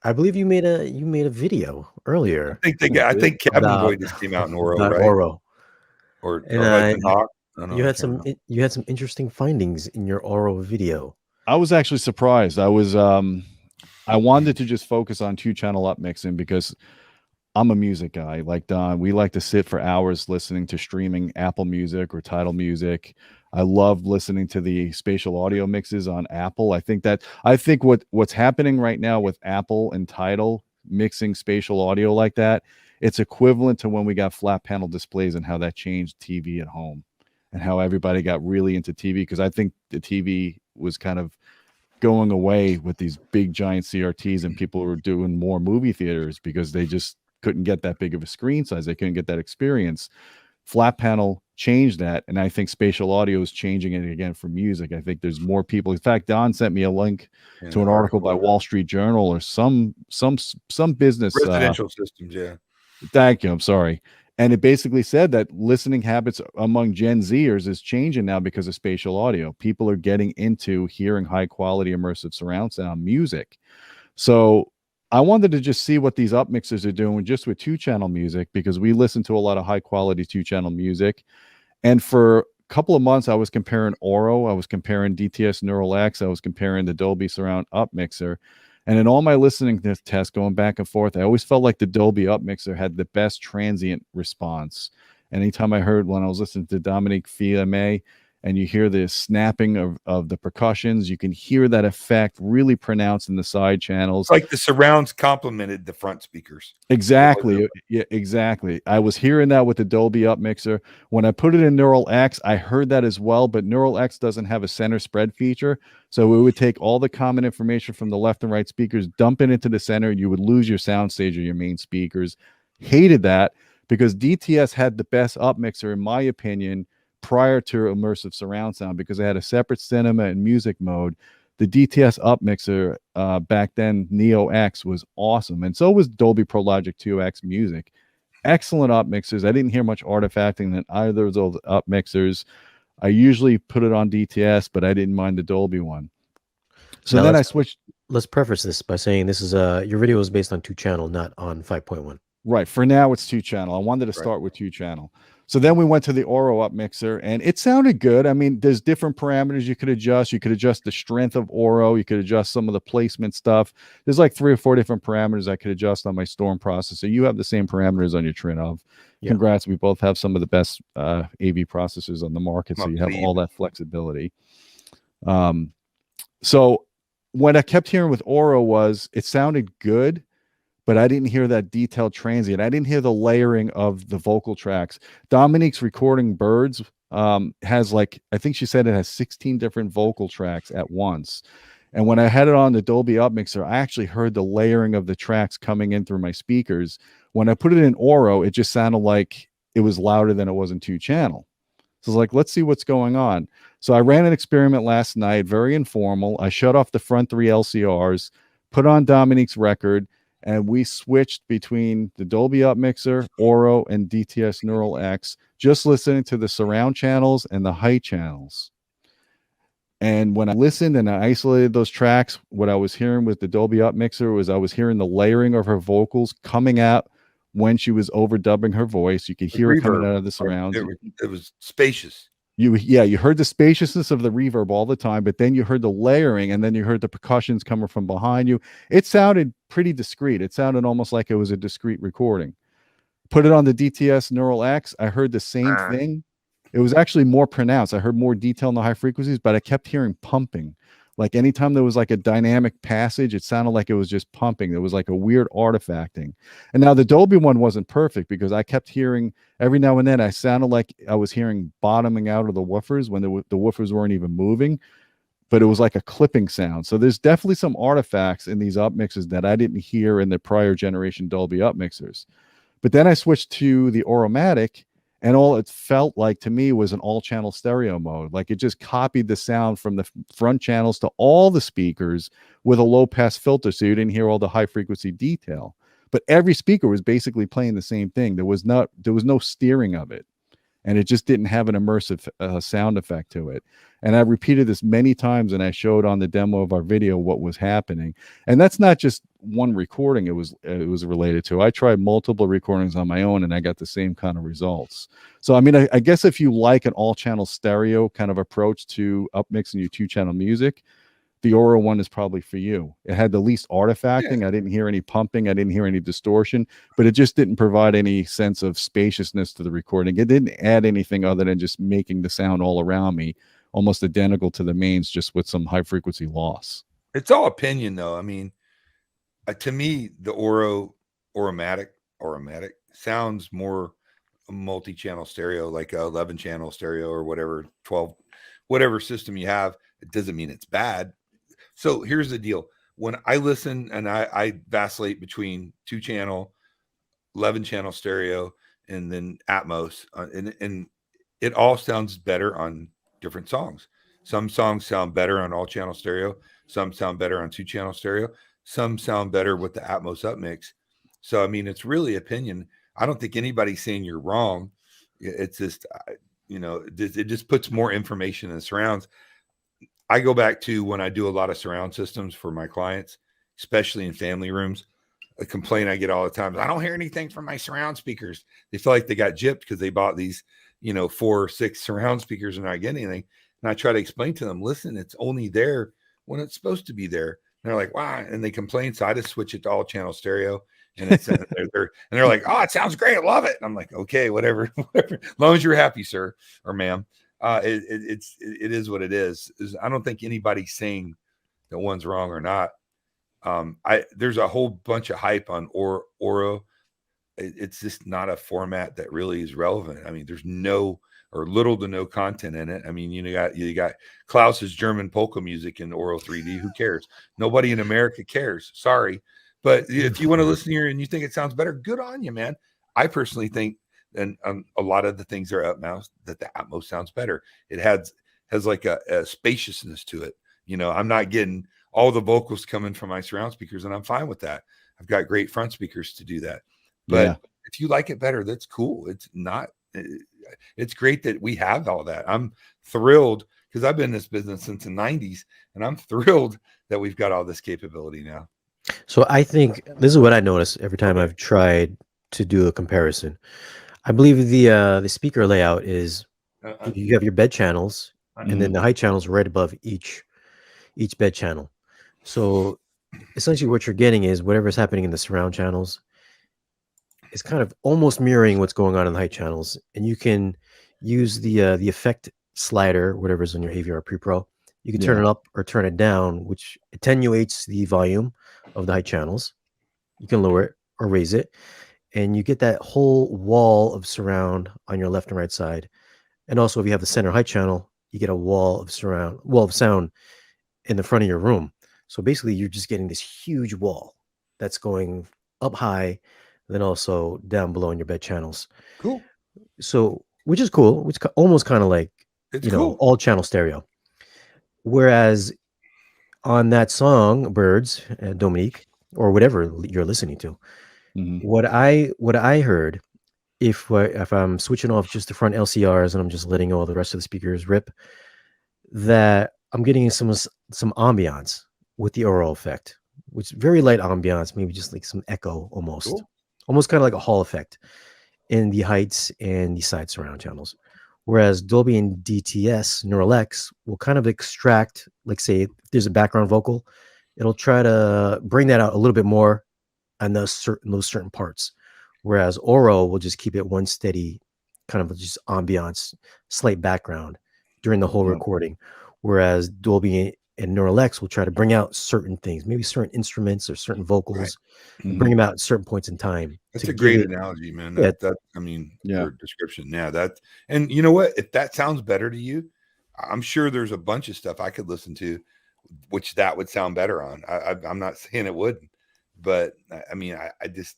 I believe you made a video earlier I think Cabin Boy just came out in Oro, about right? Auro, Or and Hudson Hawk. I don't know. you I had can't remember. you had some interesting findings in your Auro video. I was actually surprised. I wanted to just focus on 2-channel upmixing because I'm a music guy like Don. We like to sit for hours listening to streaming Apple Music or Tidal Music. I love listening to the spatial audio mixes on Apple. I think what's happening right now with Apple and Tidal mixing spatial audio like that, it's equivalent to when we got flat panel displays and how that changed TV at home and how everybody got really into TV, because I think the TV was kind of going away with these big giant CRTs and people were doing more movie theaters because they just couldn't get that big of a screen size. They couldn't get that experience. Flat panel changed that, and I think spatial audio is changing it again for music. I think there's more people. In fact, Don sent me a link to an article by Wall Street Journal or some business residential systems. Yeah. Thank you. I'm sorry. And it basically said that listening habits among Gen Zers is changing now because of spatial audio. People are getting into hearing high quality immersive surround sound music. So I wanted to just see what these upmixers are doing just with 2-channel music, because we listen to a lot of high quality 2-channel music. And for a couple of months, I was comparing Auro, I was comparing DTS Neural X, I was comparing the Dolby Surround Upmixer. And in all my listening tests going back and forth, I always felt like the Dolby Upmixer had the best transient response. Anytime I heard, when I was listening to Dominique Fiamme, and you hear the snapping of the percussions, you can hear that effect really pronounced in the side channels. Like the surrounds complemented the front speakers. Exactly. Yeah, exactly. I was hearing that with the Dolby Upmixer. When I put it in Neural X, I heard that as well, but Neural X doesn't have a center spread feature. So it would take all the common information from the left and right speakers, dump it into the center, and you would lose your soundstage or your main speakers. Hated that, because DTS had the best Upmixer, in my opinion, prior to immersive surround sound, because they had a separate cinema and music mode. The DTS Upmixer back then, Neo X, was awesome, and so was Dolby Pro Logic 2X Music. Excellent upmixers. I didn't hear much artifacting than either of those upmixers. I usually put it on DTS, but I didn't mind the Dolby one. So now then I switched. Let's preface this by saying this is your video is based on 2-channel, not on 5.1. Right. For now, it's 2-channel. I wanted to start with 2-channel. So then we went to the Auro Upmixer, and it sounded good. I mean, there's different parameters you could adjust. You could adjust the strength of Auro. You could adjust some of the placement stuff. There's like 3 or 4 different parameters I could adjust on my Storm processor. You have the same parameters on your Trinnov. Yeah. Congrats. We both have some of the best AV processors on the market, so you have all that flexibility. So what I kept hearing with Auro was it sounded good, but I didn't hear that detailed transient. I didn't hear the layering of the vocal tracks. Dominique's recording Birds has, like, I think she said it has 16 different vocal tracks at once. And when I had it on the Dolby Upmixer, I actually heard the layering of the tracks coming in through my speakers. When I put it in Auro, it just sounded like it was louder than it was in 2-channel. So I was like, let's see what's going on. So I ran an experiment last night, very informal. I shut off the front 3 LCRs, put on Dominique's record, and we switched between the Dolby Upmixer, Auro, and DTS Neural X, just listening to the surround channels and the height channels. And when I listened and I isolated those tracks, what I was hearing with the Dolby Upmixer was I was hearing the layering of her vocals coming out when she was overdubbing her voice. You could hear it coming out of the surrounds. It was spacious. You heard the spaciousness of the reverb all the time, but then you heard the layering, and then you heard the percussions coming from behind you. It sounded pretty discreet. It sounded almost like it was a discrete recording. Put it on the DTS Neural X, I heard the same thing. It was actually more pronounced. I heard more detail in the high frequencies, but I kept hearing pumping. Like anytime there was like a dynamic passage, it sounded like it was just pumping. There was like a weird artifacting. And now the Dolby one wasn't perfect, because I kept hearing every now and then, I sounded like I was hearing bottoming out of the woofers when the woofers weren't even moving, but it was like a clipping sound. So there's definitely some artifacts in these upmixers that I didn't hear in the prior generation Dolby upmixers. But then I switched to the Auromatic, and all it felt like to me was an all-channel stereo mode. Like it just copied the sound from the front channels to all the speakers with a low-pass filter, so you didn't hear all the high-frequency detail. But every speaker was basically playing the same thing. There was no steering of it. and it just didn't have an immersive sound effect to it. And I repeated this many times, and I showed on the demo of our video what was happening. And that's not just one recording it was related to. I tried multiple recordings on my own, and I got the same kind of results. So I mean, I guess if you like an all-channel stereo kind of approach to upmixing your 2-channel music, the Auro one is probably for you. It had the least artifacting. I didn't hear any pumping. I didn't hear any distortion, but it just didn't provide any sense of spaciousness to the recording. It didn't add anything other than just making the sound all around me almost identical to the mains, just with some high frequency loss. It's all opinion, though. I mean, to me, the Auromatic sounds more multi-channel stereo, like a 11-channel stereo or whatever, 12, whatever system you have. It doesn't mean it's bad. So here's the deal. When I listen and I vacillate between 2-channel, 11-channel stereo, and then Atmos, and it all sounds better on different songs. Some songs sound better on all-channel stereo. Some sound better on 2-channel stereo. Some sound better with the Atmos upmix. So, I mean, it's really opinion. I don't think anybody's saying you're wrong. It's just, it just puts more information in the surrounds. I go back to when I do a lot of surround systems for my clients, especially in family rooms. A complaint I get all the time is I don't hear anything from my surround speakers. They feel like they got gypped because they bought these, 4 or 6 surround speakers and not getting anything. And I try to explain to them, listen, it's only there when it's supposed to be there. And they're like, wow. And they complain. So I just switch it to all channel stereo. And it's and they're like, oh, it sounds great. I love it. And I'm like, okay, whatever. As long as you're happy, sir or ma'am. It is what it is. I don't think anybody's saying that one's wrong or not. There's a whole bunch of hype on Auro. It's just not a format that really is relevant. I mean, there's no or little to no content in it. I mean, you got Klaus's German polka music in Auro 3D. Who cares? Nobody in America cares. Sorry. But if you want to listen here and you think it sounds better, good on you, man. I personally think, and a lot of the things are Atmos, that the Atmos sounds better. It has like a spaciousness to it. I'm not getting all the vocals coming from my surround speakers, and I'm fine with that. I've got great front speakers to do that. But if you like it better, that's cool. It's great that we have all that. I'm thrilled because I've been in this business since the 90s, and I'm thrilled that we've got all this capability now. So I think this is what I notice every time I've tried to do a comparison. I believe the speaker layout is you have your bed channels, and then the height channels right above each bed channel. So essentially what you're getting is whatever's happening in the surround channels is kind of almost mirroring what's going on in the height channels. And you can use the effect slider, whatever's on your AVR Pre-Pro. You can turn it up or turn it down, which attenuates the volume of the height channels. You can lower it or raise it, and you get that whole wall of surround on your left and right side. And also, if you have the center height channel, you get a wall of sound in the front of your room. So basically, you're just getting this huge wall that's going up high, then also down below in your bed channels. Cool. So, which is cool. Which almost kind of like cool. all channel stereo. Whereas on that song, Birds, Dominique, or whatever you're listening to, what I heard, if I'm switching off just the front LCRs and I'm just letting all the rest of the speakers rip, that I'm getting some ambiance with the Auro effect, which is very light ambiance, maybe just like some echo almost, almost kind of like a hall effect in the heights and the side surround channels. Whereas Dolby and DTS Neural X will kind of extract, like say, if there's a background vocal, it'll try to bring that out a little bit more on those certain parts. Whereas Auro will just keep it one steady kind of just ambiance, slight background during the whole recording. Whereas Dolby and Neural X will try to bring out certain things, maybe certain instruments or certain vocals, bring them out at certain points in time. That's a great analogy, man. Your description. Yeah, and you know what? If that sounds better to you, I'm sure there's a bunch of stuff I could listen to, which that would sound better on. I'm not saying it wouldn't, but I mean, I just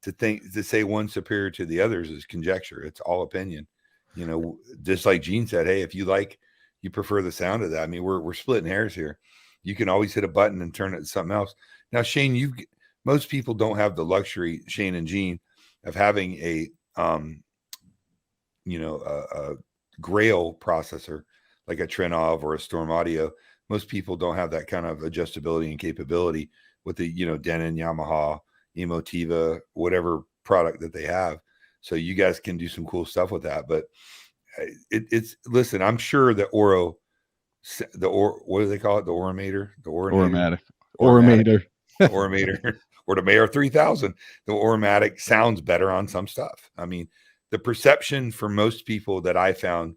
to say one's superior to the others is conjecture. It's all opinion. Just like Gene said, hey, if you prefer the sound of that. I mean, we're splitting hairs here. You can always hit a button and turn it to something else. Now, Shane, most people don't have the luxury, Shane and Gene, of having a a Grail processor like a Trenov or a Storm Audio, most people don't have that kind of adjustability and capability with the, Denon, Yamaha, Emotiva, whatever product that they have. So you guys can do some cool stuff with that. But listen, I'm sure the Auro, what do they call it? The Oromator, the Oromatic, or the Mayor 3000. The Oromatic sounds better on some stuff. I mean, the perception for most people that I found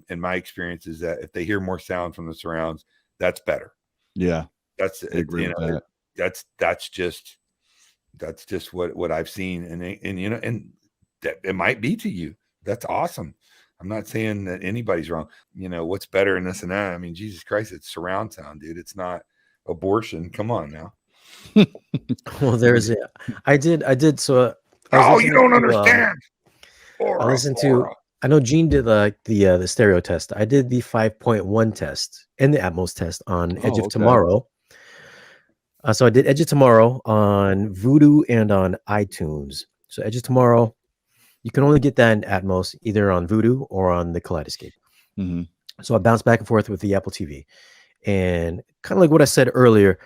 in my experience is that if they hear more sound from the surrounds, that's better. Yeah, that's that's just what I've seen, and that it might be to you. That's awesome. I'm not saying that anybody's wrong. What's better and this and that. I mean, Jesus Christ, it's surround sound, dude. It's not abortion. Come on now. Well, there's it. I did. So you don't understand. I listened to. I know Gene did the stereo test. I did the 5.1 test and the Atmos test on Edge of Tomorrow. So I did Edge of Tomorrow on Voodoo and on iTunes. So Edge of Tomorrow, you can only get that in Atmos either on Voodoo or on the Kaleidoscape. Mm-hmm. So I bounced back and forth with the Apple TV, and kind of like what I said earlier,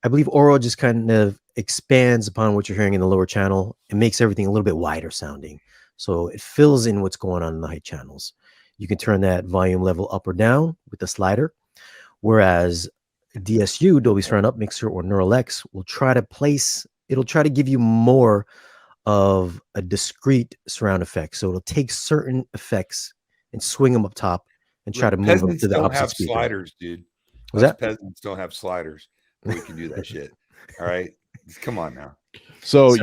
I believe Auro just kind of expands upon what you're hearing in the lower channel and makes everything a little bit wider sounding. So it fills in what's going on in the high channels. You can turn that volume level up or down with the slider, whereas DSU, Dolby Surround Upmixer, or Neural X will try to give you more of a discrete surround effect. So it'll take certain effects and swing them up top and try to move them to the opposite speaker. Sliders, dude. Peasants don't have sliders. We can do that shit. All right, come on now. So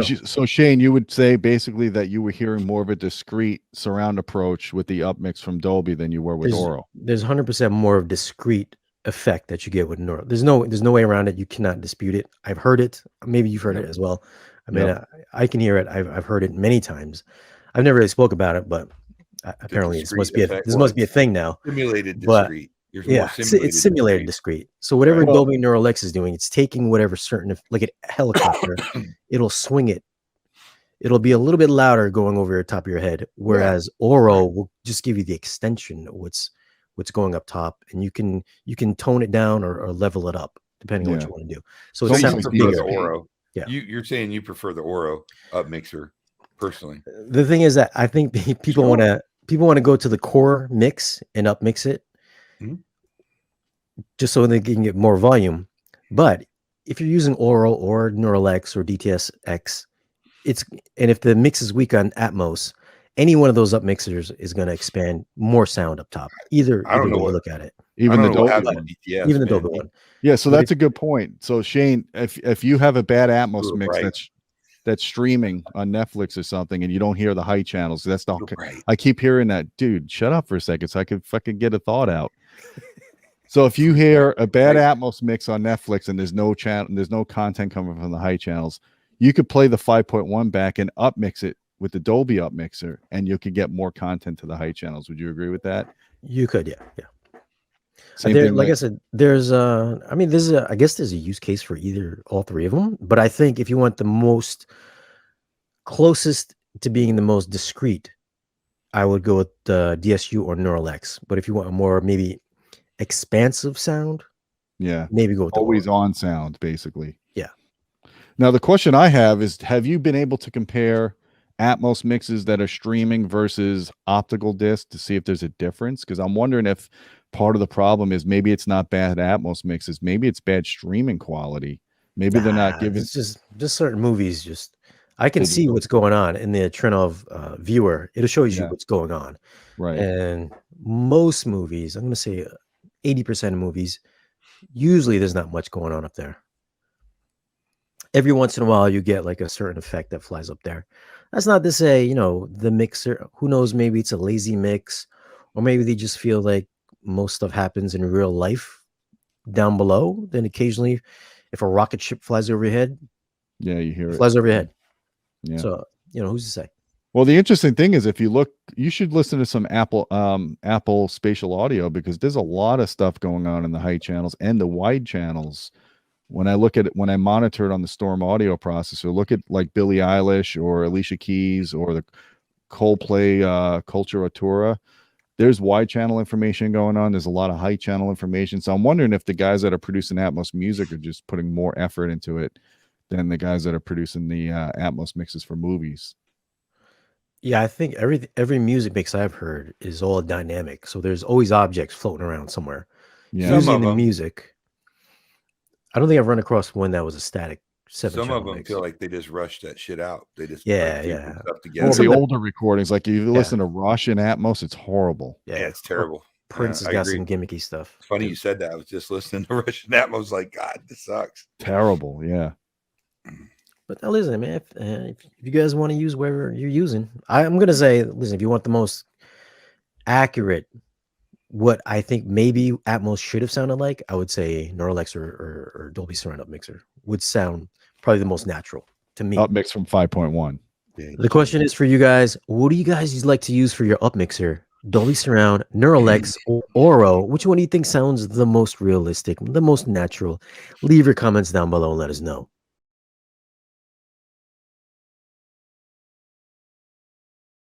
Shane, you would say basically that you were hearing more of a discrete surround approach with the upmix from Dolby than you were with Auro. There's 100% more of discrete effect that you get with Neural. There's no way around it. You cannot dispute it. I've heard it. Maybe you've heard it as well. I mean, I can hear it. I've heard it many times. I've never really spoke about it, but apparently this must be a thing now. Simulated discrete. It's simulated discrete. So whatever Dolby Neural X is doing, it's taking whatever certain, like a helicopter, it'll swing it. It'll be a little bit louder going over your top of your head, whereas Auro will just give you the extension of what's going up top, and you can tone it down or level it up depending on what you want to do. So it sounds bigger. The Auro. Yeah, you're saying you prefer the Auro Upmixer personally. The thing is that I think people want to go to the core mix and upmix it. Mm-hmm. Just so they can get more volume. But if you're using Auro or Neural X or DTS X, and if the mix is weak on Atmos, any one of those upmixers is going to expand more sound up top. Either way you look at it. Even the Dolby one. Yeah, so that's a good point. So Shane, if you have a bad Atmos mix that's streaming on Netflix or something, and you don't hear the high channels, that's not. Right. I keep hearing that, dude. Shut up for a second, so I could fucking get a thought out. So if you hear a bad Atmos mix on Netflix and there's no content coming from the high channels, you could play the 5.1 back and upmix it with the Dolby Upmixer, and you could get more content to the high channels. Would you agree with that? You could, yeah. Like I said, there's I guess there's a use case for all three of them. But I think if you want the most closest to being the most discrete, I would go with the DSU or Neural X. But if you want a more maybe expansive sound, maybe go with always on sound, basically. Yeah. Now the question I have is, have you been able to compare Atmos mixes that are streaming versus optical disc to see if there's a difference? Because I'm wondering if part of the problem is maybe it's not bad Atmos mixes, maybe it's bad streaming quality. Maybe they're not giving. It's just certain movies. I can see what's going on in the Trenov viewer. It'll show you what's going on. Right. And most movies, I'm going to say 80% of movies, usually there's not much going on up there. Every once in a while, you get like a certain effect that flies up there. That's not to say, the mixer, who knows, maybe it's a lazy mix, or maybe they just feel like most stuff happens in real life down below. Then occasionally, if a rocket ship flies over your head, you hear it. Flies over your head. Yeah. So, who's to say? Well, the interesting thing is, if you look, you should listen to some Apple spatial audio, because there's a lot of stuff going on in the high channels and the wide channels. When I look at it, when I monitor it on the Storm audio processor, look at like Billie Eilish or Alicia Keys or Coldplay Culturatura, there's wide channel information going on. There's a lot of high channel information. So I'm wondering if the guys that are producing Atmos music are just putting more effort into it than the guys that are producing the Atmos mixes for movies. Yeah, I think every music mix I've heard is all dynamic. So there's always objects floating around somewhere. Yeah. Some Usually of in the them. music, I don't think I've run across one that was a static Some channel of them mix. feel like they just rushed that shit out. They just Yeah, threw yeah. some stuff Well, together. the older recordings, like if you listen to Rush and Atmos, it's horrible. Yeah, Yeah, it's terrible. Prince has I got agree. some gimmicky stuff. It's funny too. you said that. I was just listening to Russian Atmos, like, God, this sucks. Terrible. Yeah. But now listen, man, if you guys want to use whatever you're using, I'm gonna say, listen, if you want the most accurate, what I think maybe Atmos should have sounded like, I would say Neuralex or Dolby Surround Upmixer would sound probably the most natural to me. Upmix from 5.1. Yeah, The question is for you guys: what do you guys like to use for your Upmixer? Dolby Surround, Neuralex, or Auro? Which one do you think sounds the most realistic, the most natural? Leave your comments down below and let us know.